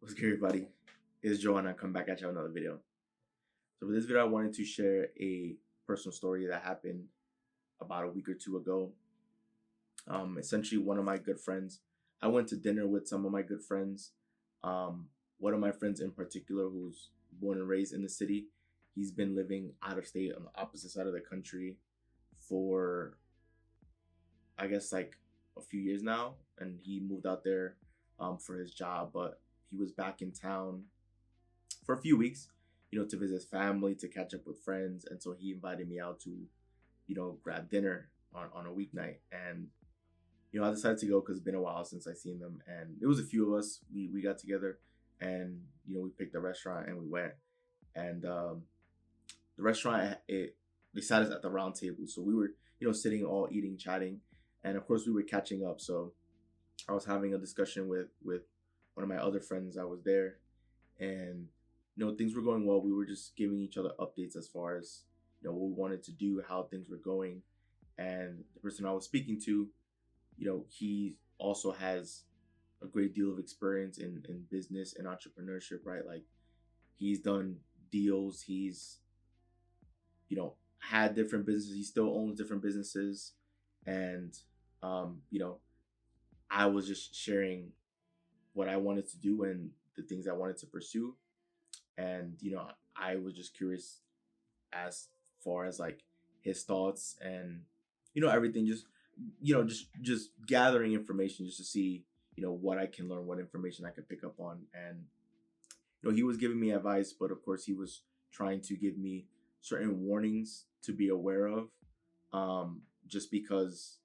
What's good, everybody? It's Joe, and I come back at you with another video. So for this video, I wanted to share a personal story that happened about a week or two ago. Essentially, one of my good friends. I went to dinner with some of my good friends. One of my friends in particular, who's born and raised in the city, he's been living out of state on the opposite side of the country for, I guess, like a few years now, and he moved out there for his job, but he was back in town for a few weeks, to visit his family, to catch up with friends. And so he invited me out to, grab dinner on a weeknight. And, I decided to go because it's been a while since I seen them. And it was a few of us. We got together and, we picked a restaurant and we went. And the restaurant, they sat us at the round table. So we were, sitting all eating, chatting. And of course we were catching up. So I was having a discussion with one of my other friends that was there. And things were going well. We were just giving each other updates as far as what we wanted to do, how things were going. And the person I was speaking to, he also has a great deal of experience in business and entrepreneurship, right? Like he's done deals, he's had different businesses, he still owns different businesses. And I was just sharing what I wanted to do and the things I wanted to pursue. And I was just curious as far as like his thoughts and everything, just gathering information just to see what I can learn, what information I could pick up on. And he was giving me advice, but of course he was trying to give me certain warnings to be aware of, just because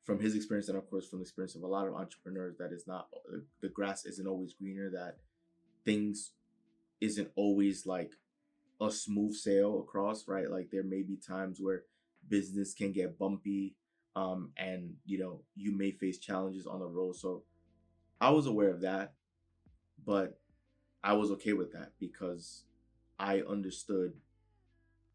from his experience, and of course from the experience of a lot of entrepreneurs, that is not, the grass isn't always greener, that things isn't always like a smooth sail across, right? Like there may be times where business can get bumpy, and you may face challenges on the road. So I was aware of that, but I was okay with that because I understood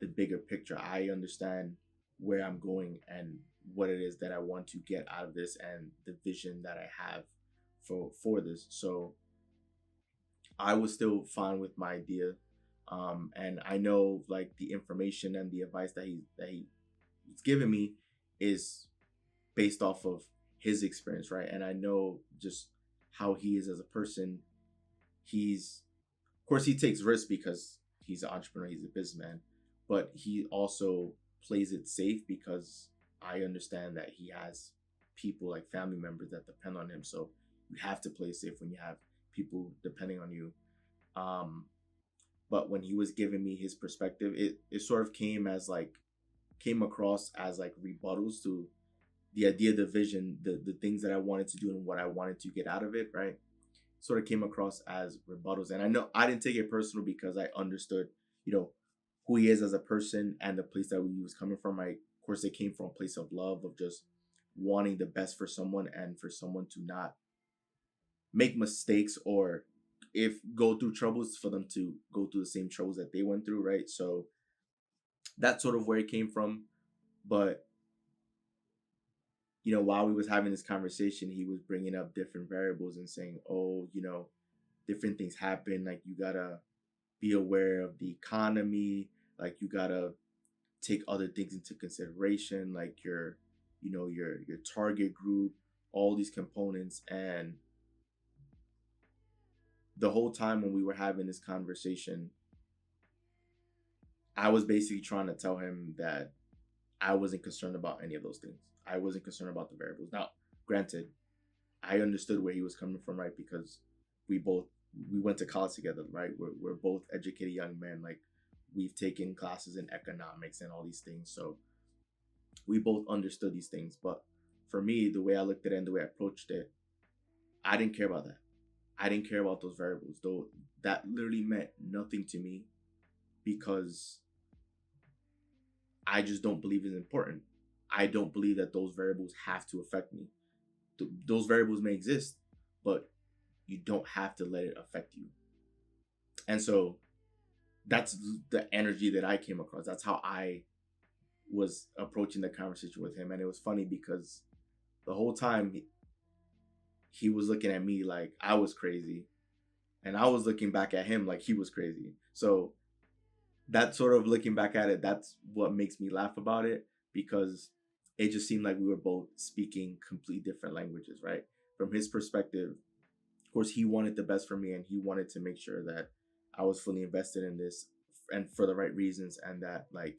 the bigger picture. I understand where I'm going and what it is that I want to get out of this and the vision that I have for this. So I was still fine with my idea. And I know like the information and the advice that he's given me is based off of his experience, right? And I know just how he is as a person. Of course, he takes risks because he's an entrepreneur, he's a businessman, but he also plays it safe because I understand that he has people like family members that depend on him. So you have to play safe when you have people depending on you. But when he was giving me his perspective, it sort of came across as like rebuttals to the idea, the vision, the things that I wanted to do and what I wanted to get out of it, right? Sort of came across as rebuttals. And I know I didn't take it personal because I understood, who he is as a person and the place that he was coming from. Of course, it came from a place of love, of just wanting the best for someone and for someone to not make mistakes, or if go through troubles, for them to go through the same troubles that they went through, right? So that's sort of where it came from. But while we was having this conversation, he was bringing up different variables and saying, oh, different things happen, like you gotta be aware of the economy, like you gotta take other things into consideration, like your target group, all these components. And the whole time when we were having this conversation, I was basically trying to tell him that I wasn't concerned about any of those things. I wasn't concerned about the variables. Now, granted, I understood where he was coming from, right? Because we went to college together, right? We're both educated young men. Like we've taken classes in economics and all these things. So we both understood these things. But for me, the way I looked at it and the way I approached it, I didn't care about that. I didn't care about those variables, though that literally meant nothing to me because I just don't believe it's important. I don't believe that those variables have to affect me. Those variables may exist, but you don't have to let it affect you. And so that's the energy that I came across. That's how I was approaching the conversation with him. And it was funny because the whole time he was looking at me like I was crazy. And I was looking back at him like he was crazy. So that sort of looking back at it, that's what makes me laugh about it, because it just seemed like we were both speaking completely different languages, right? From his perspective, of course, he wanted the best for me, and he wanted to make sure that I was fully invested in this and for the right reasons, and that like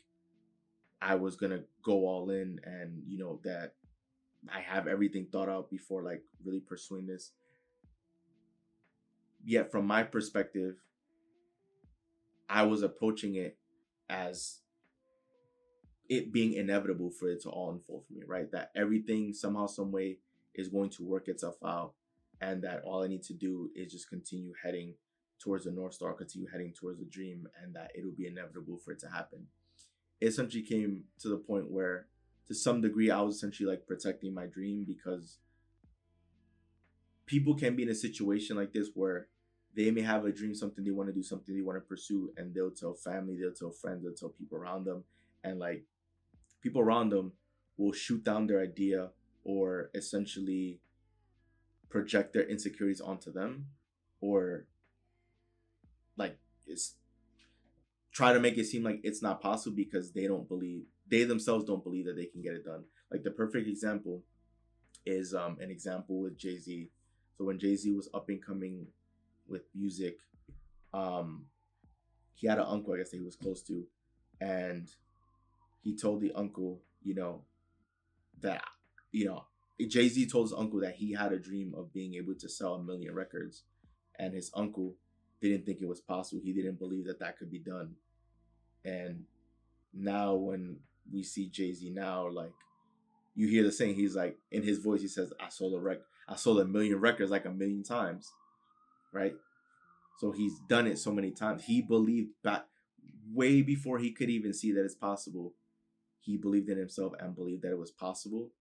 I was gonna go all in, and that I have everything thought out before like really pursuing this. Yet from my perspective, I was approaching it as it being inevitable for it to all unfold for me, right? That everything somehow, some way is going to work itself out, and that all I need to do is just continue heading towards the North Star, continue heading towards the dream, and that it'll be inevitable for it to happen. It essentially came to the point where, to some degree, I was essentially like protecting my dream, because people can be in a situation like this where they may have a dream, something they want to do, something they want to pursue, and they'll tell family, they'll tell friends, they'll tell people around them, and like people around them will shoot down their idea, or essentially project their insecurities onto them, or like it's try to make it seem like it's not possible because they themselves don't believe that they can get it done. Like the perfect example is an example with Jay-Z. So when Jay-Z was up and coming with music, um he had an uncle, I guess, that he was close to, and he told the uncle, that Jay-Z told his uncle that he had a dream of being able to sell 1 million records, and his uncle didn't think it was possible. He didn't believe that that could be done. And now when we see Jay-Z now, like you hear the saying, he's like, in his voice, he says, I sold 1 million records like 1 million times, right? So he's done it so many times. He believed back way before he could even see that it's possible. He believed in himself and believed that it was possible.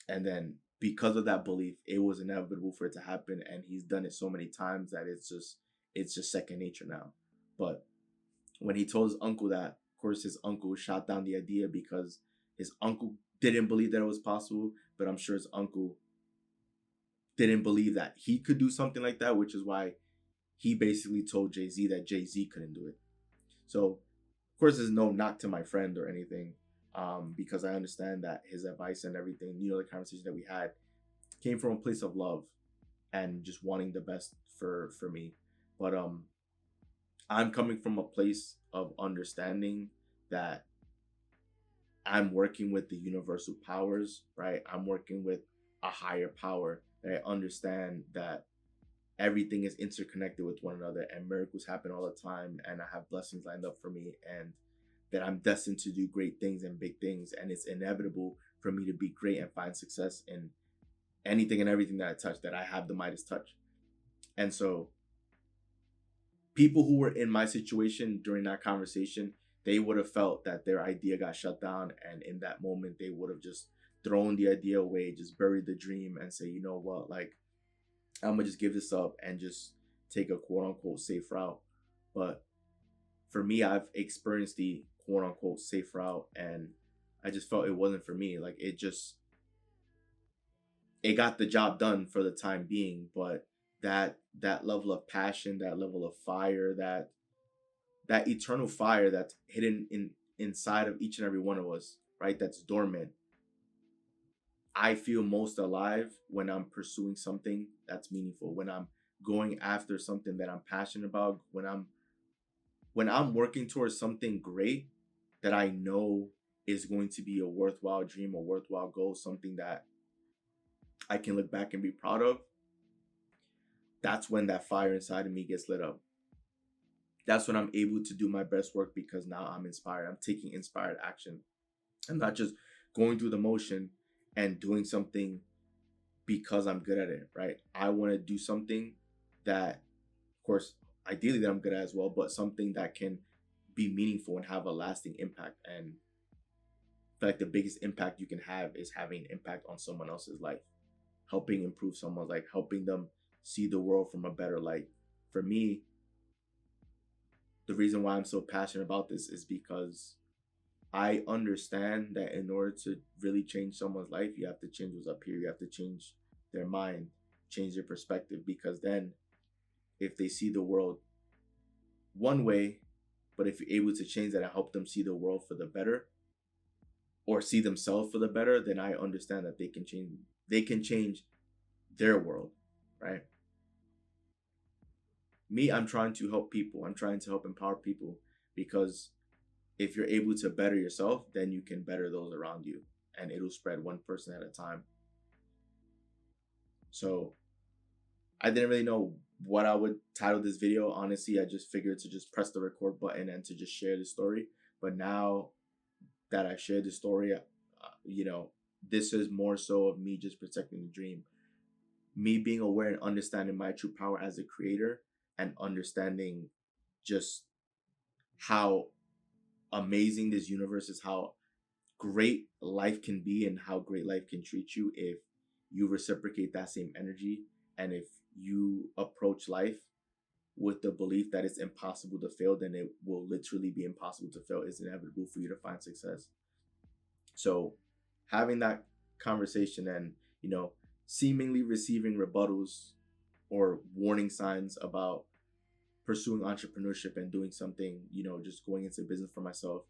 And then because of that belief, it was inevitable for it to happen. And he's done it so many times that it's just second nature now. But when he told his uncle that, of course, his uncle shot down the idea because his uncle didn't believe that it was possible. But I'm sure his uncle didn't believe that he could do something like that, which is why he basically told Jay-Z that Jay-Z couldn't do it. So, of course, there's no knock to my friend or anything, because I understand that his advice and everything, the conversation that we had came from a place of love and just wanting the best for me. But I'm coming from a place of understanding that I'm working with the universal powers, right? I'm working with a higher power, that I understand that everything is interconnected with one another, and miracles happen all the time, and I have blessings lined up for me, and that I'm destined to do great things and big things, and it's inevitable for me to be great and find success in anything and everything that I touch, that I have the Midas touch. And so people who were in my situation during that conversation, they would have felt that their idea got shut down, and in that moment they would have just thrown the idea away, just buried the dream, and say, you know what, like I'm gonna just give this up and just take a quote unquote safe route. But for me, I've experienced the quote unquote safe route, and I just felt it wasn't for me. Like it got the job done for the time being, but that level of passion, that level of fire, that eternal fire that's hidden inside of each and every one of us, right? That's dormant. I feel most alive when I'm pursuing something that's meaningful, when I'm going after something that I'm passionate about, when I'm working towards something great that I know is going to be a worthwhile dream, a worthwhile goal, something that I can look back and be proud of. That's when that fire inside of me gets lit up. That's when I'm able to do my best work, because now I'm inspired. I'm taking inspired action. I'm not just going through the motion and doing something because I'm good at it, right? I want to do something that, of course, ideally that I'm good at as well, but something that can be meaningful and have a lasting impact. And I feel like the biggest impact you can have is having an impact on someone else's life, helping improve someone's life, helping them see the world from a better light. For me, the reason why I'm so passionate about this is because I understand that in order to really change someone's life, you have to change what's up here. You have to change their mind, change their perspective, because then if they see the world one way, but if you're able to change that and help them see the world for the better or see themselves for the better, then I understand that they can change their world, right? Me, I'm trying to help people. I'm trying to help empower people because if you're able to better yourself, then you can better those around you and it'll spread one person at a time. So I didn't really know what I would title this video. Honestly, I just figured to just press the record button and to just share the story. But now that I shared the story, this is more so of me just protecting the dream. Me being aware and understanding my true power as a creator and understanding just how amazing this universe is, how great life can be, and how great life can treat you if you reciprocate that same energy and if you approach life with the belief that it's impossible to fail, then it will literally be impossible to fail. It's inevitable for you to find success. So having that conversation and, seemingly receiving rebuttals or warning signs about pursuing entrepreneurship and doing something, just going into business for myself,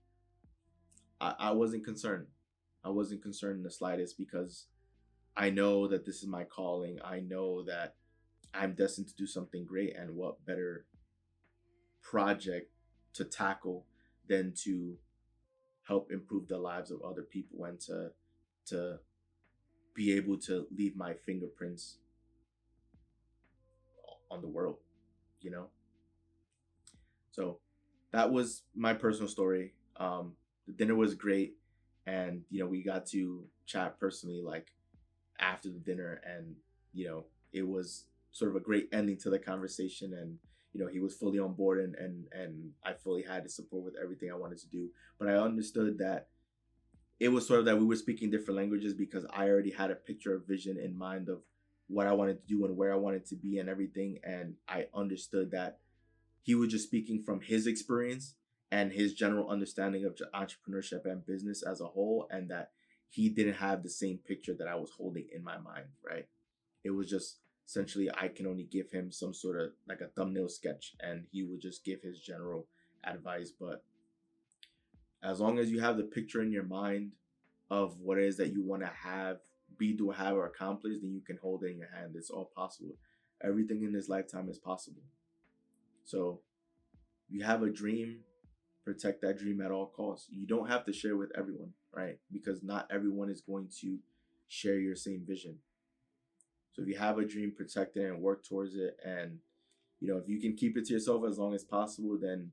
I wasn't concerned. I wasn't concerned in the slightest because I know that this is my calling. I know that I'm destined to do something great, and what better project to tackle than to help improve the lives of other people and to be able to leave my fingerprints on the world, you know? So that was my personal story. The dinner was great, and we got to chat personally like after the dinner, and it was sort of a great ending to the conversation, and he was fully on board, and I fully had his support with everything I wanted to do. But I understood that it was sort of that we were speaking different languages because I already had a picture of vision in mind of what I wanted to do and where I wanted to be and everything, and I understood that he was just speaking from his experience and his general understanding of entrepreneurship and business as a whole, and that he didn't have the same picture that I was holding in my mind, right? It was just essentially I can only give him some sort of like a thumbnail sketch, and he would just give his general advice. But as long as you have the picture in your mind of what it is that you want to have, be, do, have, or accomplish, then you can hold it in your hand. It's all possible. Everything in this lifetime is possible. So you have a dream, protect that dream at all costs. You don't have to share with everyone, right? Because not everyone is going to share your same vision. So if you have a dream, protect it and work towards it. And, if you can keep it to yourself as long as possible, then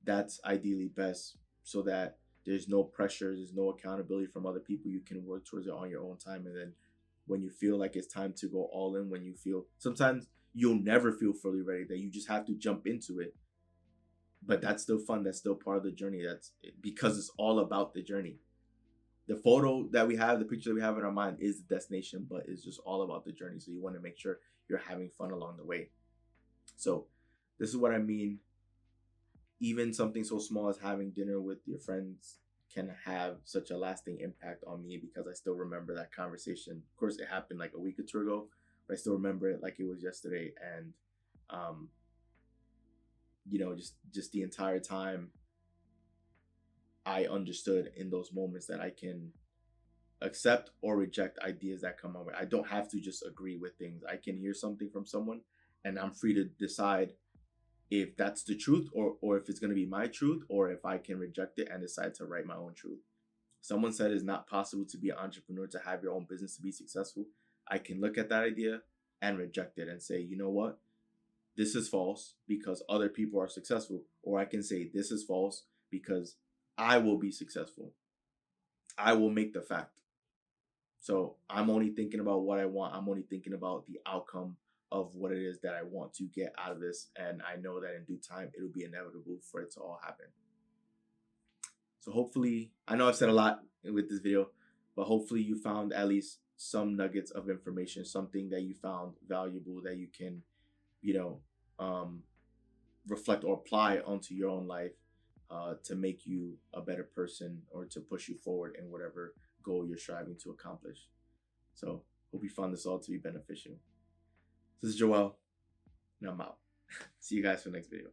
that's ideally best, so that there's no pressure, there's no accountability from other people. You can work towards it on your own time. And then when you feel like it's time to go all in, when you feel, sometimes you'll never feel fully ready, that you just have to jump into it. But that's still fun. That's still part of the journey. That's because it's all about the journey. The photo that we have, the picture that we have in our mind is the destination, but it's just all about the journey. So you want to make sure you're having fun along the way. So this is what I mean. Even something so small as having dinner with your friends can have such a lasting impact on me, because I still remember that conversation. Of course, it happened like a week or two ago, but I still remember it like it was yesterday. And just the entire time, I understood in those moments that I can accept or reject ideas that come my way. I don't have to just agree with things. I can hear something from someone and I'm free to decide if that's the truth, or if it's going to be my truth, or if I can reject it and decide to write my own truth. Someone said it's not possible to be an entrepreneur, to have your own business, to be successful. I can look at that idea and reject it and say, you know what? This is false because other people are successful. Or I can say this is false because I will be successful. I will make the fact. So I'm only thinking about what I want. I'm only thinking about the outcome of what it is that I want to get out of this. And I know that in due time, it'll be inevitable for it to all happen. So hopefully, I know I've said a lot with this video, but hopefully you found at least some nuggets of information, something that you found valuable that you can, reflect or apply onto your own life to make you a better person, or to push you forward in whatever goal you're striving to accomplish. So hope you found this all to be beneficial. This is Joel, and I'm out. See you guys for the next video.